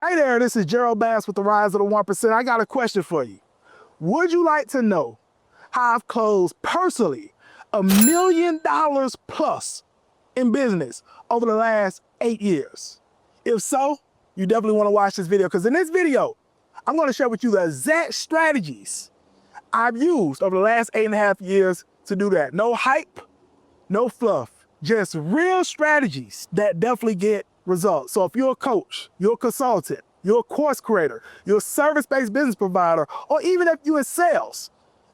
Hey there, this is Gerald with the Rise of the 1%. I got a question for you. Would you like to know how I've closed personally $1 million plus in business over the last 8 years? If so, you definitely want to watch this video, because in this video, I'm going to share with you the exact strategies I've used over the last 8.5 years to do that. No hype, no fluff, just real strategies that definitely get results. So if you're a coach, you're a consultant, you're a course creator, you're a service-based business provider, or even if you're in sales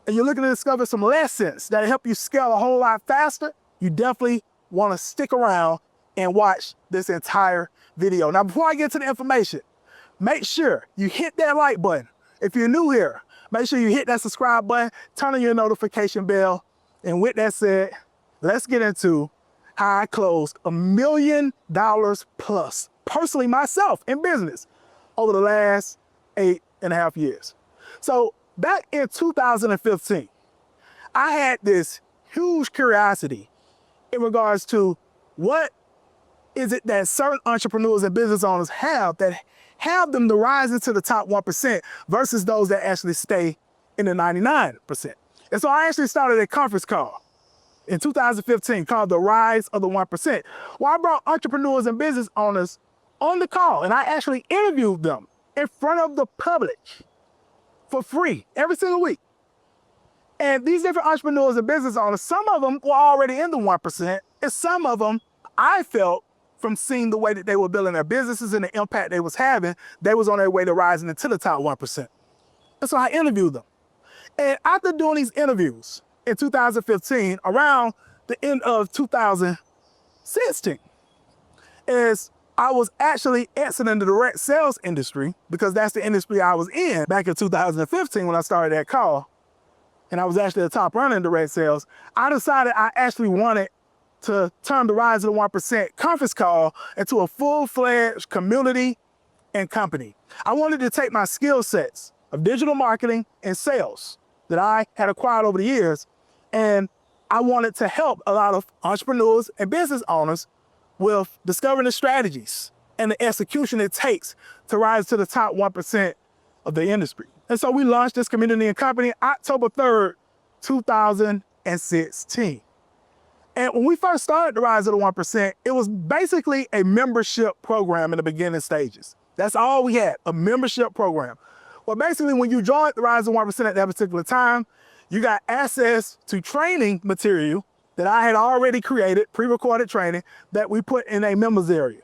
and you're looking to discover some lessons that help you scale a whole lot faster, you definitely want to stick around and watch this entire video. Now, before I get to the information, make sure you hit that like button. If you're new here, make sure you hit that subscribe button, turn on your notification bell. And with that said, let's get into how I closed $1 million plus personally myself in business over the last 8.5 years. So back in 2015, I had this huge curiosity in regards to what is it that certain entrepreneurs and business owners have that have them to rise into the top 1% versus those that actually stay in the 99%. And so I actually started a conference call in 2015 called The Rise of the 1%, where I brought entrepreneurs and business owners on the call, and I actually interviewed them in front of the public for free every single week. And these different entrepreneurs and business owners, some of them were already in the 1%, and some of them, I felt, from seeing the way that they were building their businesses and the impact they was having, they was on their way to rising into the top 1%. And so I interviewed them. And after doing these interviews in 2015, around the end of 2016, is I was actually exiting the direct sales industry, because that's the industry I was in back in 2015 when I started that call. And I was actually a top runner in direct sales. I decided I actually wanted to turn the Rise of the 1% conference call into a full-fledged community and company. I wanted to take my skill sets of digital marketing and sales that I had acquired over the years, and I wanted to help a lot of entrepreneurs and business owners with discovering the strategies and the execution it takes to rise to the top 1% of the industry. And so we launched this community and company October 3rd, 2016. And when we first started the Rise of the 1%, it was basically a membership program in the beginning stages. That's all we had, a membership program. Well, basically, when you joined the Rise of 1% at that particular time, you got access to training material that I had already created, pre-recorded training, that we put in a members area.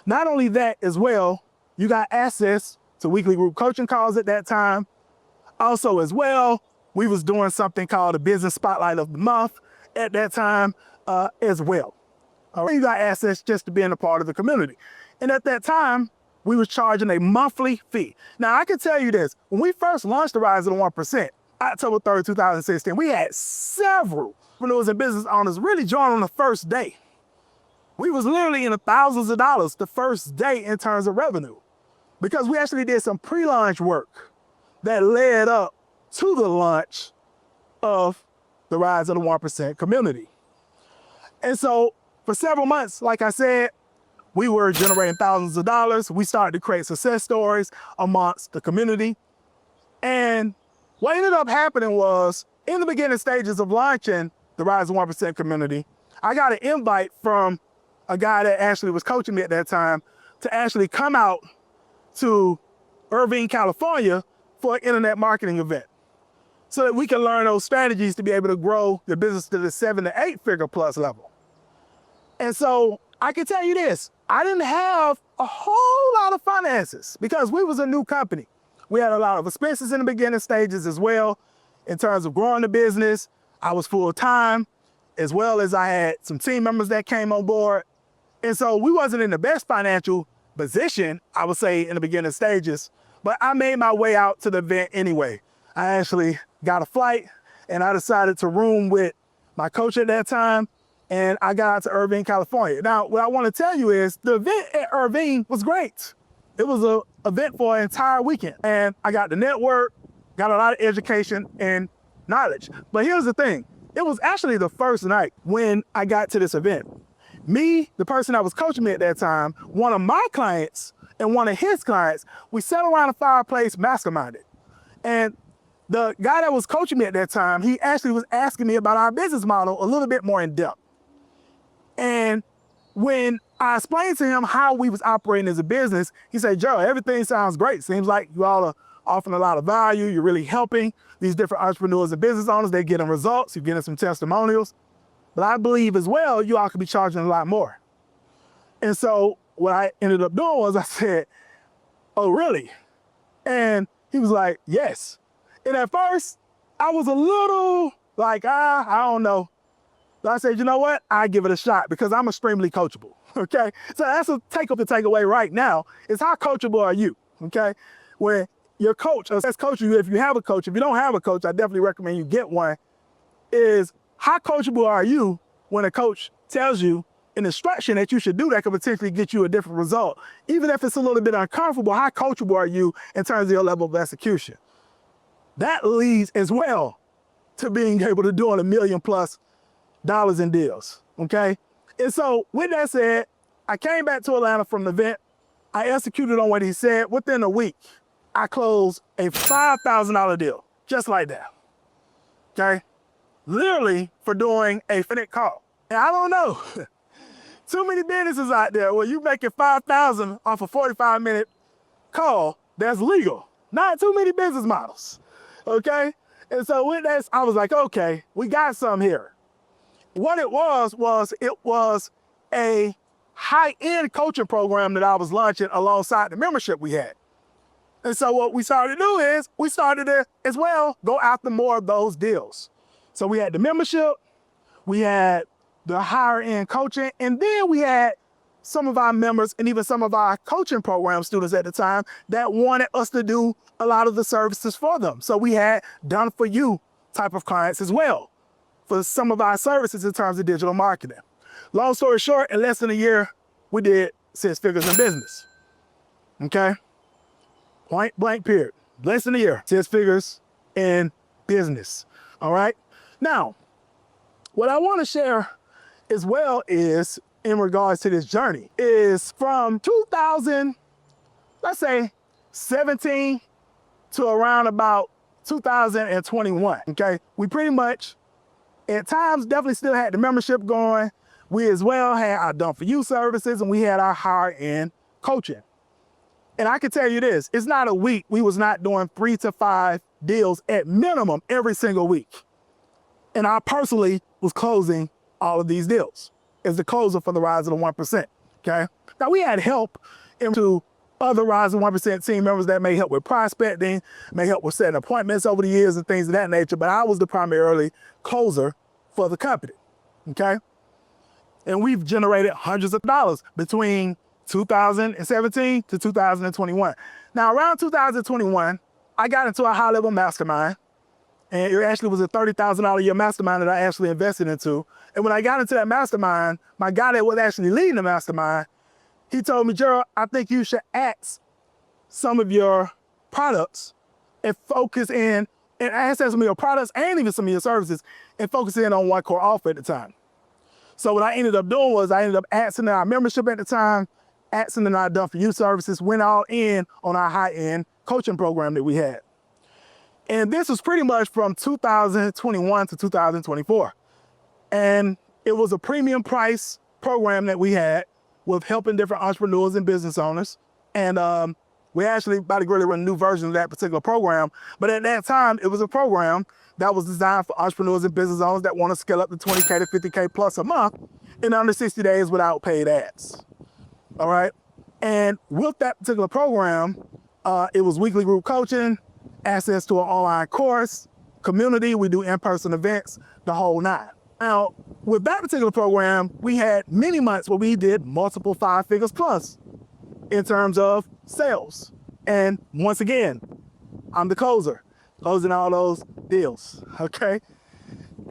Not only that as well, you got access to weekly group coaching calls at that time. Also as well, we was doing something called the Business Spotlight of the Month at that time as well. You got access just to being a part of the community. And at that time, we was charging a monthly fee. Now, I can tell you this, when we first launched the Rise of the 1%, October 3rd, 2016, we had several entrepreneurs and business owners really join on the first day. We was literally in the thousands of dollars the first day in terms of revenue, because we actually did some pre-launch work that led up to the launch of the Rise of the 1% community. And so for several months, like I said, we were generating thousands of dollars. We started to create success stories amongst the community. And what ended up happening was, in the beginning stages of launching the Rise of 1% community, I got an invite from a guy that actually was coaching me at that time to actually come out to Irvine, California for an internet marketing event, so that we can learn those strategies to be able to grow the business to the 7 to 8 figure plus level. And so I can tell you this, I didn't have a whole lot of finances because we was a new company. We had a lot of expenses in the beginning stages as well in terms of growing the business. I was full-time, as well as I had some team members that came on board. And so we wasn't in the best financial position, I would say, in the beginning stages, but I made my way out to the event anyway. I actually got a flight, and I decided to room with my coach at that time, and I got out to Irvine, California. Now, what I want to tell you is the event at Irvine was great. It was an event for an entire weekend, and I got to network, got a lot of education and knowledge. But here's the thing, it was actually the first night when I got to this event. Me, the person that was coaching me at that time, one of my clients and one of his clients, we sat around a fireplace masterminded. And the guy that was coaching me at that time, he actually was asking me about our business model a little bit more in depth. And when I explained to him how we was operating as a business, he said, Gerald, everything sounds great. Seems like you all are offering a lot of value. You're really helping these different entrepreneurs and business owners. They're getting results. You're getting some testimonials. But I believe as well, you all could be charging a lot more. And so what I ended up doing was I said, oh, really? And he was like, yes. And at first, I was a little like, I don't know. So I said, you know what? I give it a shot because I'm extremely coachable, okay? So that's a takeaway right now is how coachable are you, okay? When your coach, that's coaching you, if you have a coach, if you don't have a coach, I definitely recommend you get one, is how coachable are you when a coach tells you an instruction that you should do that could potentially get you a different result? Even if it's a little bit uncomfortable, how coachable are you in terms of your level of execution? That leads as well to being able to doing $1 million+ in deals, okay? And so with that said, I came back to Atlanta from the event. I executed on what he said. Within a week, I closed a $5,000 deal, just like that, okay? Literally for doing a FinTech call. And I don't know, too many businesses out there where you making $5,000 off a 45-minute call that's legal. Not too many business models, okay? And so with that, I was like, okay, we got some here. What it was a high-end coaching program that I was launching alongside the membership we had. And so what we started to do is we started to, as well, go after more of those deals. So we had the membership, we had the higher-end coaching, and then we had some of our members and even some of our coaching program students at the time that wanted us to do a lot of the services for them. So we had done-for-you type of clients as well for some of our services in terms of digital marketing. Long story short, in less than a year, we did 6 figures in business, okay? Point blank period, less than a year, 6 figures in business, all right? Now, what I wanna share as well is, in regards to this journey, is from 2000, let's say 17 to around about 2021, okay? We pretty much, at times, definitely still had the membership going. We as well had our done-for-you services, and we had our higher-end coaching. And I can tell you this, it's not a week we was not doing 3 to 5 deals at minimum every single week. And I personally was closing all of these deals as the closer for the Rise of the 1%, okay? Now, we had help into other Rise of the 1% team members that may help with prospecting, may help with setting appointments over the years and things of that nature, but I was the primary closer for the company, okay? And we've generated hundreds of dollars between 2017 to 2021. Now, around 2021, I got into a high-level mastermind, and it actually was a $30,000 a year mastermind that I actually invested into. And when I got into that mastermind, my guy that was actually leading the mastermind, he told me, Gerald, I think you should axe some of your products and focus in, and access some of your products and even some of your services and focus in on one core offer at the time. So what I ended up doing was I ended up axing our membership at the time, axing our done-for-you services, went all in on our high-end coaching program that we had. And this was pretty much from 2021 to 2024. And it was a premium price program that we had with helping different entrepreneurs and business owners. And we actually about to really run a new version of that particular program. But at that time, it was a program that was designed for entrepreneurs and business owners that want to scale up to 20K to 50K plus a month in under 60 days without paid ads. All right. And with that particular program, it was weekly group coaching, access to an online course, community, we do in-person events, the whole 9. Now, with that particular program, we had many months where we did multiple 5 figures plus in terms of sales. And once again, I'm the closer, closing all those deals, okay?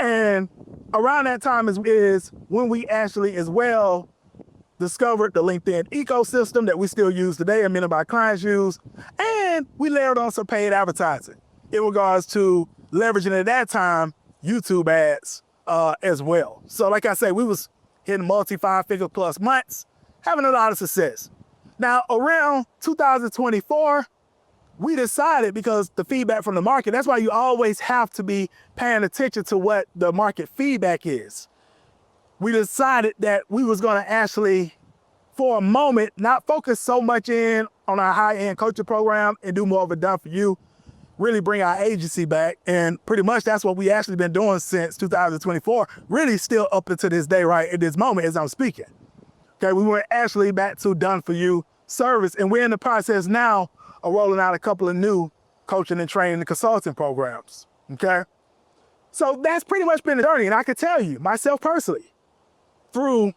And around that time is when we actually as well discovered the LinkedIn ecosystem that we still use today and many of our clients use, and we layered on some paid advertising in regards to leveraging at that time YouTube ads as well. So like I say, we was hitting multi 5 figure plus months, having a lot of success. Now, around 2024, we decided, because the feedback from the market, that's why you always have to be paying attention to what the market feedback is. We decided that we was gonna actually, for a moment, not focus so much in on our high-end coaching program and do more of a done for you, really bring our agency back. And pretty much that's what we actually been doing since 2024, really still up until this day, right at this moment as I'm speaking. Okay, we went actually back to done for you service, and we're in the process now of rolling out a couple of new coaching and training and consulting programs, okay? So that's pretty much been the journey, and I can tell you, myself personally, through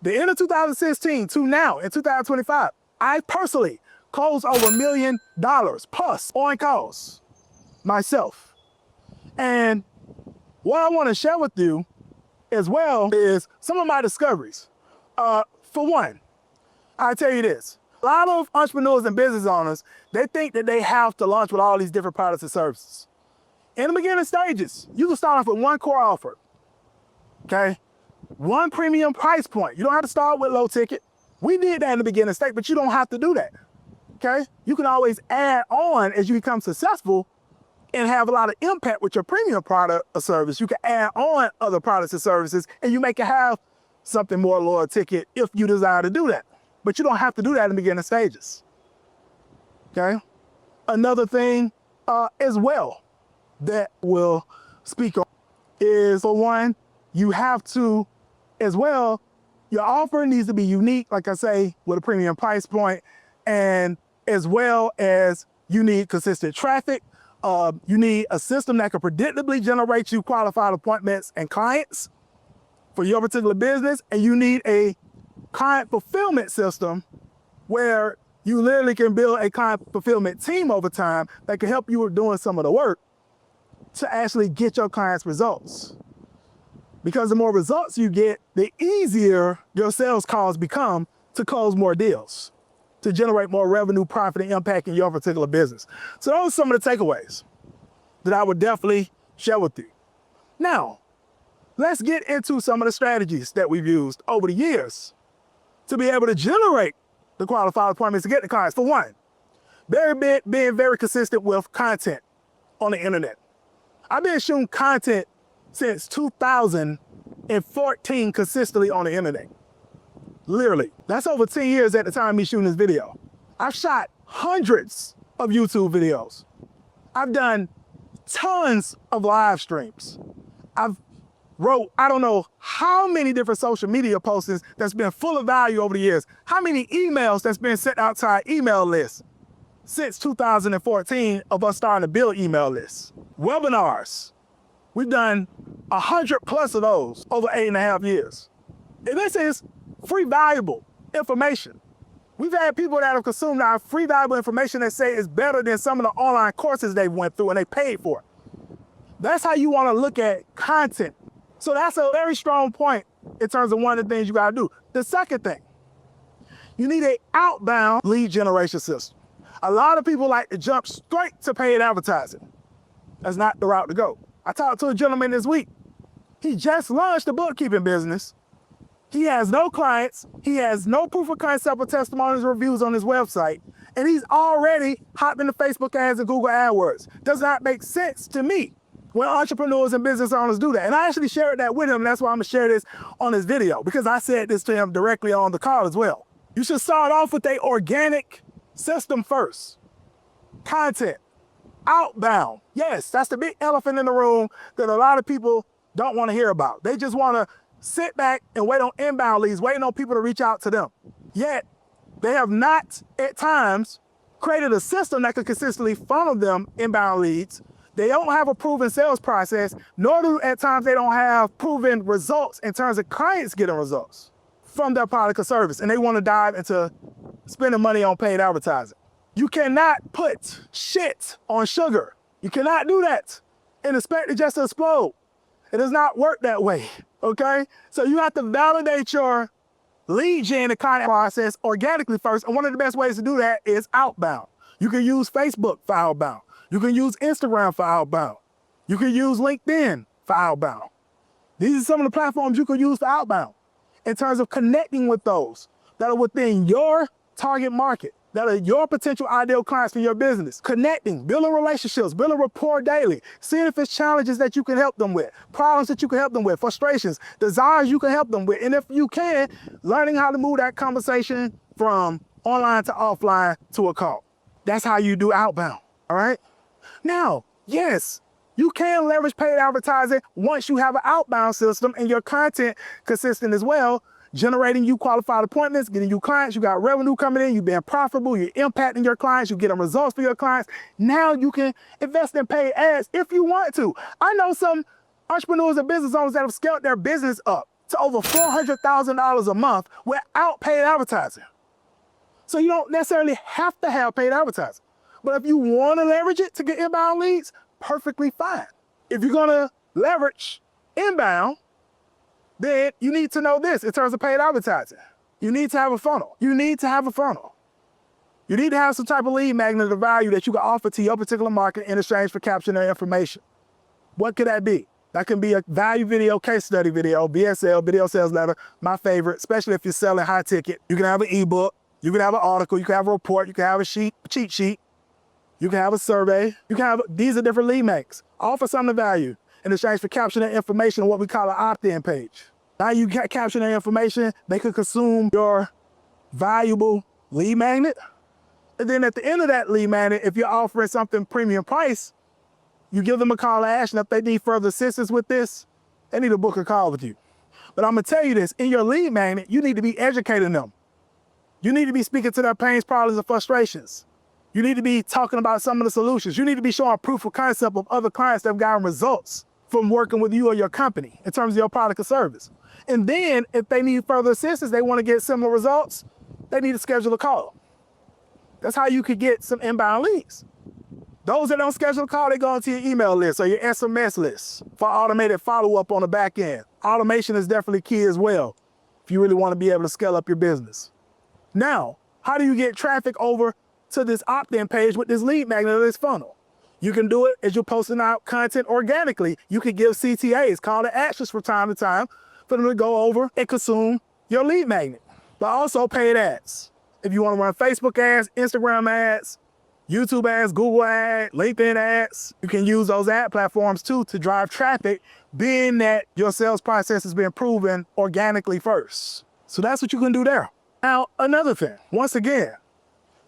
the end of 2016 to now in 2025, I personally closed over $1 million plus on calls myself. And what I want to share with you as well is some of my discoveries. For one, I tell you this, a lot of entrepreneurs and business owners, they think that they have to launch with all these different products and services. In the beginning stages, you can start off with one core offer, okay? One premium price point. You don't have to start with low ticket. We did that in the beginning stage, but you don't have to do that, okay? You can always add on as you become successful and have a lot of impact with your premium product or service. You can add on other products and services, and you make it have something more lower ticket if you desire to do that. But you don't have to do that in the beginning stages, okay? Another thing as well that we'll speak on is, for one, you have to, as well, your offer needs to be unique, like I say, with a premium price point, and as well as you need consistent traffic. You need a system that can predictably generate you qualified appointments and clients for your particular business, and you need a client fulfillment system where you literally can build a client fulfillment team over time that can help you with doing some of the work to actually get your clients results. Because the more results you get, the easier your sales calls become to close more deals, to generate more revenue, profit, and impact in your particular business. So those are some of the takeaways that I would definitely share with you. Now, let's get into some of the strategies that we've used over the years to be able to generate the qualified appointments to get the clients. For one, being very consistent with content on the internet. I've been shooting content since 2014 consistently on the internet. Literally. That's over 10 years at the time of me shooting this video. I've shot hundreds of YouTube videos. I've done tons of live streams. I've wrote, I don't know how many different social media postings that's been full of value over the years. How many emails that's been sent out to our email list since 2014 of us starting to build email lists. Webinars. We've done 100 plus of those over 8.5 years. And this is free, valuable information. We've had people that have consumed our free, valuable information that say it's better than some of the online courses they went through and they paid for it. That's how you want to look at content. So that's a very strong point in terms of one of the things you got to do. The second thing, you need an outbound lead generation system. A lot of people like to jump straight to paid advertising. That's not the route to go. I talked to a gentleman this week. He just launched a bookkeeping business. He has no clients. He has no proof of concept or testimonials or reviews on his website. And he's already hopped into Facebook ads and Google AdWords. Does not make sense to me when entrepreneurs and business owners do that. And I actually shared that with him. And that's why I'm gonna share this on this video, because I said this to him directly on the call as well. You should start off with an organic system first. Content, outbound. Yes, that's the big elephant in the room that a lot of people don't want to hear about. They just want to sit back and wait on inbound leads, waiting on people to reach out to them. Yet, they have not, at times, created a system that could consistently funnel them inbound leads. They don't have a proven sales process, nor do at times they don't have proven results in terms of clients getting results from their product or service, and they want to dive into spending money on paid advertising. You cannot put shit on sugar. You cannot do that and expect it just to explode. It does not work that way, okay? So you have to validate your lead gen and content process organically first, and one of the best ways to do that is outbound. You can use Facebook for outbound. You can use Instagram for outbound. You can use LinkedIn for outbound. These are some of the platforms you can use for outbound in terms of connecting with those that are within your target market that are your potential ideal clients for your business. Connecting, building relationships, building rapport daily, seeing if it's challenges that you can help them with, problems that you can help them with, frustrations, desires you can help them with. And if you can, learning how to move that conversation from online to offline to a call. That's how you do outbound, all right? Now, yes, you can leverage paid advertising once you have an outbound system and your content consistent as well, generating you qualified appointments, getting you clients, you got revenue coming in, you're being profitable, you're impacting your clients, you're getting results for your clients. Now you can invest in paid ads if you want to. I know some entrepreneurs and business owners that have scaled their business up to over $400,000 a month without paid advertising. So you don't necessarily have to have paid advertising. But if you want to leverage it to get inbound leads, perfectly fine. If you're gonna leverage inbound, then you need to know this in terms of paid advertising. You need to have a funnel. You need to have a funnel. You need to have some type of lead magnet of value that you can offer to your particular market in exchange for capturing their information. What could that be? That can be a value video, case study video, BSL, video sales letter, my favorite, especially if you're selling high ticket. You can have an ebook, you can have an article, you can have a report, you can have a cheat sheet, you can have a survey, you can have, these are different lead magnets. Offer something of value in exchange for capturing that information on what we call an opt-in page. Now you capture that information, they could consume your valuable lead magnet. And then at the end of that lead magnet, if you're offering something premium price, you give them a call to action. If they need further assistance with this, they need to book a call with you. But I'm gonna tell you this, in your lead magnet, you need to be educating them. You need to be speaking to their pains, problems, and frustrations. You need to be talking about some of the solutions. You need to be showing proof of concept of other clients that have gotten results from working with you or your company in terms of your product or service. And then if they need further assistance, they want to get similar results, they need to schedule a call. That's how you could get some inbound leads. Those that don't schedule a call, they go into your email list or your SMS list for automated follow-up on the back end. Automation is definitely key as well if you really want to be able to scale up your business. Now, how do you get traffic over to this opt-in page with this lead magnet or this funnel? You can do it as you're posting out content organically. You can give CTAs, call to actions from time to time, for them to go over and consume your lead magnet. But also paid ads. If you want to run Facebook ads, Instagram ads, YouTube ads, Google ads, LinkedIn ads, you can use those ad platforms too to drive traffic, being that your sales process has been proven organically first. So that's what you can do there. Now, another thing, once again,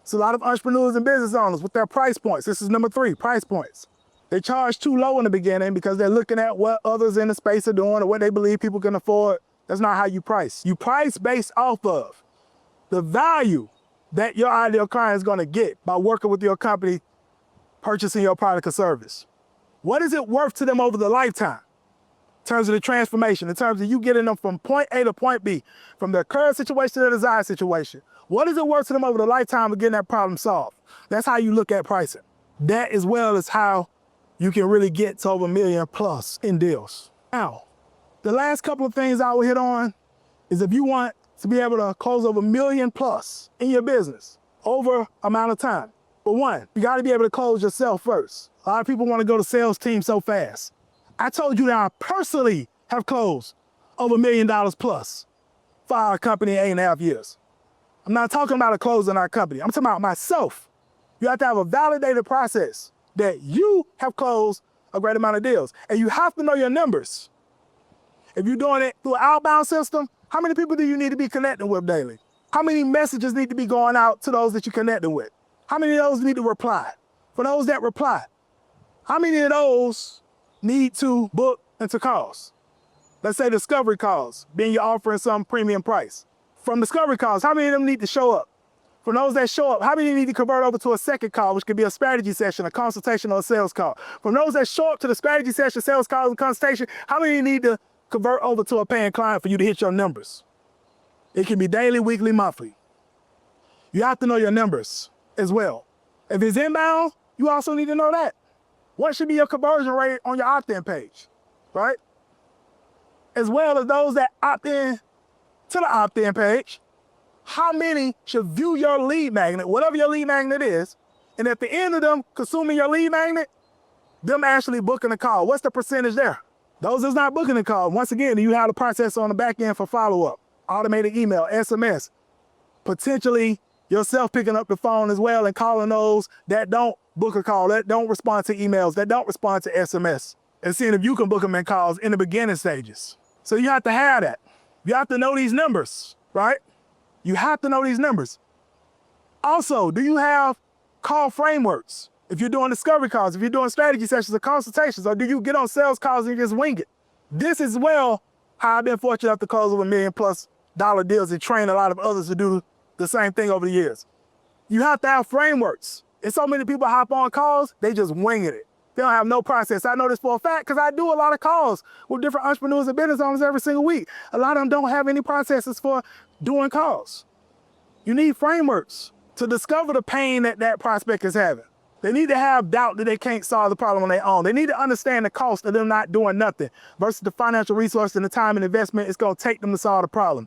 it's a lot of entrepreneurs and business owners with their price points. This is number 3, price points. They charge too low in the beginning because they're looking at what others in the space are doing or what they believe people can afford. That's not how you price. You price based off of the value that your ideal client is gonna get by working with your company, purchasing your product or service. What is it worth to them over the lifetime? In terms of the transformation, in terms of you getting them from point A to point B, from their current situation to their desired situation. What is it worth to them over the lifetime of getting that problem solved? That's how you look at pricing. That as well as how you can really get to over $1 million plus in deals. Now, the last couple of things I will hit on is if you want to be able to close over $1 million plus in your business over amount of time. For one, you gotta be able to close yourself first. A lot of people wanna go to sales team so fast. I told you that I personally have closed over $1 million plus for our company in 8.5 years. I'm not talking about a close in our company. I'm talking about myself. You have to have a validated process that you have closed a great amount of deals. And you have to know your numbers. If you're doing it through an outbound system, how many people do you need to be connecting with daily? How many messages need to be going out to those that you're connecting with? How many of those need to reply? For those that reply, how many of those need to book into calls? Let's say discovery calls, being you're offering some premium price. From discovery calls, how many of them need to show up? For those that show up, how many need to convert over to a second call, which could be a strategy session, a consultation, or a sales call? From those that show up to the strategy session, sales call, and consultation, how many need to convert over to a paying client for you to hit your numbers? It can be daily, weekly, monthly. You have to know your numbers as well. If it's inbound, you also need to know that. What should be your conversion rate on your opt-in page, right? As well as those that opt in to the opt-in page, how many should view your lead magnet, whatever your lead magnet is, and at the end of them consuming your lead magnet, them actually booking a call. What's the percentage there? Those that's not booking a call, once again, you have the process on the back end for follow-up, automated email, SMS, potentially Yourself picking up the phone as well and calling those that don't book a call, that don't respond to emails, that don't respond to SMS, and seeing if you can book them in calls in the beginning stages. So you have to have that. You have to know these numbers, right? You have to know these numbers. Also, do you have call frameworks? If you're doing discovery calls, if you're doing strategy sessions or consultations, or do you get on sales calls and just wing it? This is well how I've been fortunate enough to close over $1 million+ deals and train a lot of others to do the same thing over the years. You have to have frameworks. And so many people hop on calls, they just winging it. They don't have no process. I know this for a fact because I do a lot of calls with different entrepreneurs and business owners every single week. A lot of them don't have any processes for doing calls. You need frameworks to discover the pain that that prospect is having. They need to have doubt that they can't solve the problem on their own. They need to understand the cost of them not doing nothing versus the financial resource and the time and investment it's going to take them to solve the problem.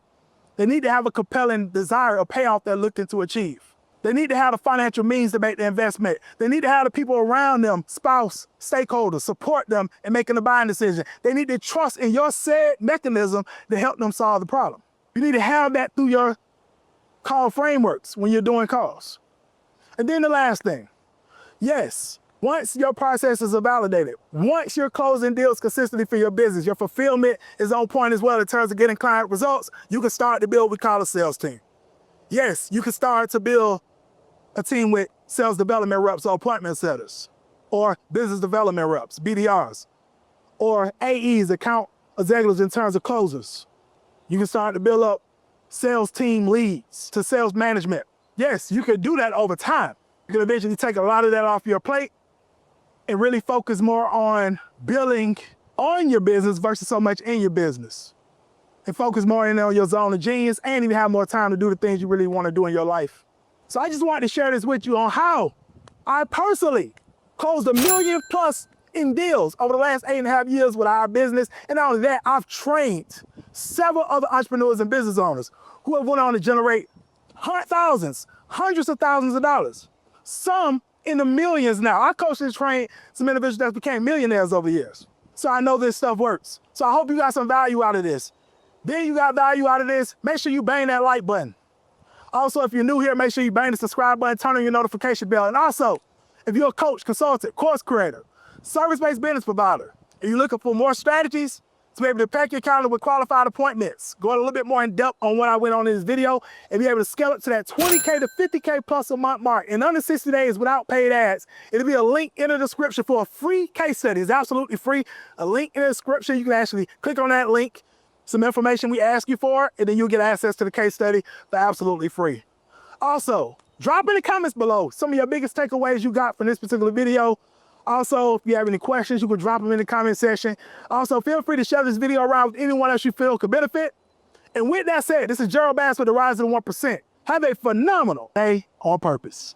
They need to have a compelling desire or payoff they're looking to achieve. They need to have the financial means to make the investment. They need to have the people around them, spouse, stakeholders, support them in making the buying decision. They need to trust in your said mechanism to help them solve the problem. You need to have that through your call frameworks when you're doing calls. And then the last thing, yes, once your processes are validated, once you're closing deals consistently for your business, your fulfillment is on point as well in terms of getting client results, you can start to build what we call a sales team. Yes, you can start to build a team with sales development reps or appointment setters, or business development reps, BDRs, or AEs, account executives in terms of closers. You can start to build up sales team leads to sales management. Yes, you can do that over time. You can eventually take a lot of that off your plate and really focus more on building on your business versus so much in your business. And focus more in on your zone of genius and even have more time to do the things you really want to do in your life. So I just wanted to share this with you on how I personally closed $1 million+ in deals over the last 8.5 years with our business. And not only that, I've trained several other entrepreneurs and business owners who have went on to generate thousands, hundreds of thousands of dollars. Some in the millions now. I coached and trained some individuals that became millionaires over the years. So I know this stuff works. So I hope you got some value out of this. Then you got value out of this, make sure you bang that like button. Also, if you're new here, make sure you bang the subscribe button, turn on your notification bell. And also, if you're a coach, consultant, course creator, service-based business provider, and you're looking for more strategies to be able to pack your calendar with qualified appointments, go a little bit more in depth on what I went on in this video, and be able to scale it to that 20K to 50K+ a month mark in under 60 days without paid ads. It'll be a link in the description for a free case study. It's absolutely free. A link in the description. You can actually click on that link, some information we ask you for, and then you'll get access to the case study for absolutely free. Also, drop in the comments below some of your biggest takeaways you got from this particular video. Also, if you have any questions, you can drop them in the comment section. Also, feel free to share this video around with anyone else you feel could benefit. And with that said, this is Gerald with the Rise of the 1%. Have a phenomenal day on purpose.